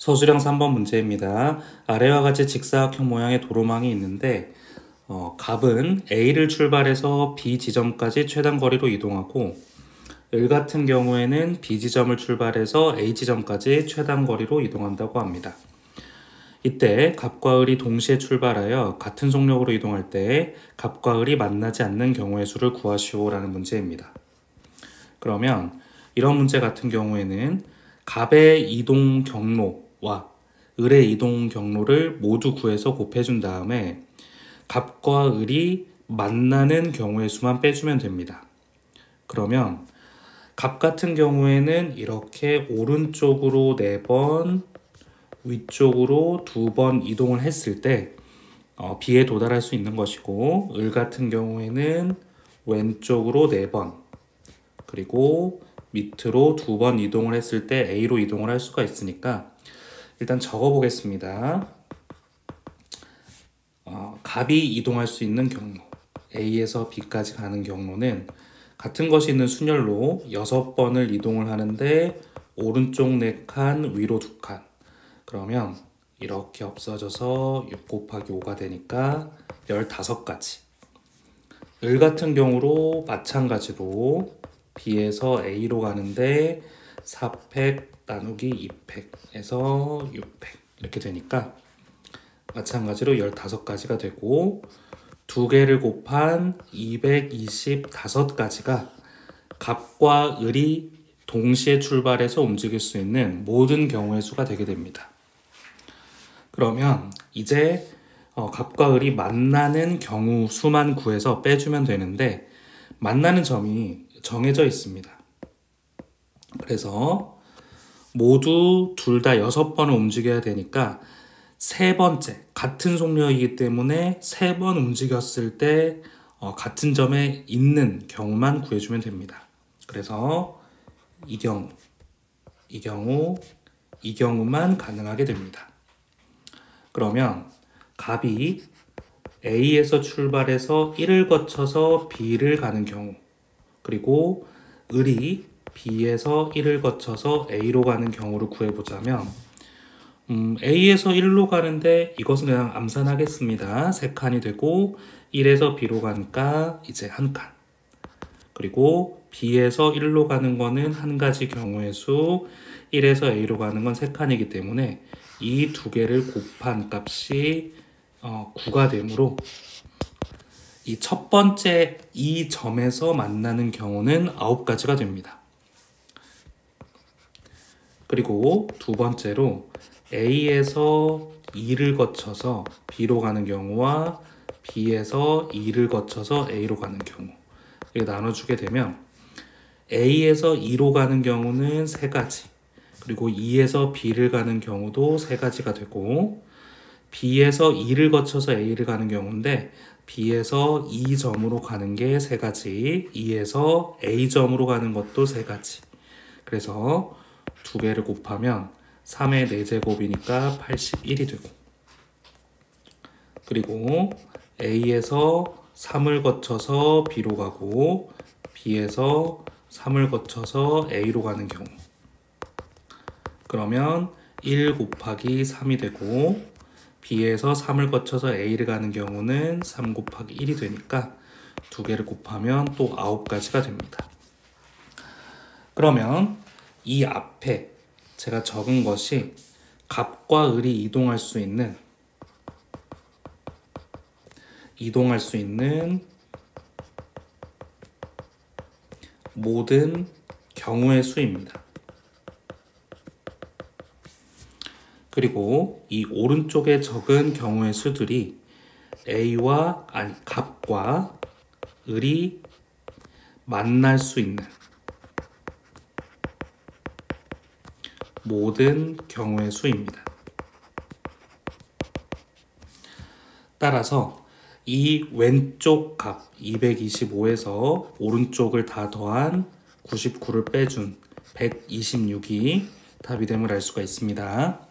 서술형 3번 문제입니다. 아래와 같이 직사각형 모양의 도로망이 있는데 갑은 A를 출발해서 B 지점까지 최단 거리로 이동하고 을 같은 경우에는 B 지점을 출발해서 A 지점까지 최단 거리로 이동한다고 합니다. 이때 갑과 을이 동시에 출발하여 같은 속력으로 이동할 때 갑과 을이 만나지 않는 경우의 수를 구하시오라는 문제입니다. 그러면 이런 문제 같은 경우에는 갑의 이동 경로와 을의 이동 경로를 모두 구해서 곱해준 다음에 갑과 을이 만나는 경우의 수만 빼주면 됩니다. 그러면 갑 같은 경우에는 이렇게 오른쪽으로 4번, 위쪽으로 2번 이동을 했을 때 B에 도달할 수 있는 것이고, 을 같은 경우에는 왼쪽으로 4번, 그리고 밑으로 2번 이동을 했을 때 A로 이동을 할 수가 있으니까 일단 적어 보겠습니다. 갑이 이동할 수 있는 경로, A에서 B까지 가는 경로는 같은 것이 있는 순열로 6번을 이동을 하는데 오른쪽 4칸, 위로 2칸. 그러면 이렇게 없어져서 6 곱하기 5가 되니까 15가지. 을 같은 경우로 마찬가지로 B에서 A로 가는데 4팩 나누기 2팩에서 6팩 이렇게 되니까 마찬가지로 15가지가 되고 2개를 곱한 225가지가 갑과 을이 동시에 출발해서 움직일 수 있는 모든 경우의 수가 되게 됩니다. 그러면 이제 갑과 을이 만나는 경우 수만 구해서 빼주면 되는데 만나는 점이 정해져 있습니다. 그래서 모두 둘 다 6번을 움직여야 되니까 세 번째, 같은 속력이기 때문에 3번 움직였을 때 같은 점에 있는 경우만 구해주면 됩니다. 그래서 이 경우만 가능하게 됩니다. 그러면 갑이 A에서 출발해서 1을 거쳐서 B를 가는 경우, 그리고 을이 B에서 1을 거쳐서 A로 가는 경우를 구해보자면 A에서 1로 가는데 이것은 그냥 암산하겠습니다. 3칸이 되고 1에서 B로 가니까 이제 1칸. 그리고 B에서 1로 가는 거는 한 가지 경우의 수, 1에서 A로 가는 건 3칸이기 때문에 이 두 개를 곱한 값이 9가 되므로 이 첫 번째 이 점에서 만나는 경우는 9가지가 됩니다. 그리고 두 번째로 A에서 2를 거쳐서 B로 가는 경우와 B에서 2를 거쳐서 A로 가는 경우 이렇게 나눠주게 되면 A에서 2로 가는 경우는 3가지, 그리고 2에서 B를 가는 경우도 3가지가 되고 B에서 2를 거쳐서 A를 가는 경우인데 B에서 2점으로 가는 게 3가지, 2에서 A점으로 가는 것도 3가지. 그래서 두 개를 곱하면 3의 4제곱이니까 81이 되고, 그리고 A에서 3을 거쳐서 B로 가고 B에서 3을 거쳐서 A로 가는 경우, 그러면 1 곱하기 3이 되고 B에서 3을 거쳐서 A를 가는 경우는 3 곱하기 1이 되니까 두 개를 곱하면 또 9가지가 됩니다. 그러면 이 앞에 제가 적은 것이 갑과 을이 이동할 수 있는 모든 경우의 수입니다. 그리고 이 오른쪽에 적은 경우의 수들이 갑과 을이 만날 수 있는 모든 경우의 수입니다. 따라서 이 왼쪽 값 225에서 오른쪽을 다 더한 99를 빼준 126이 답이 됨을 알 수가 있습니다.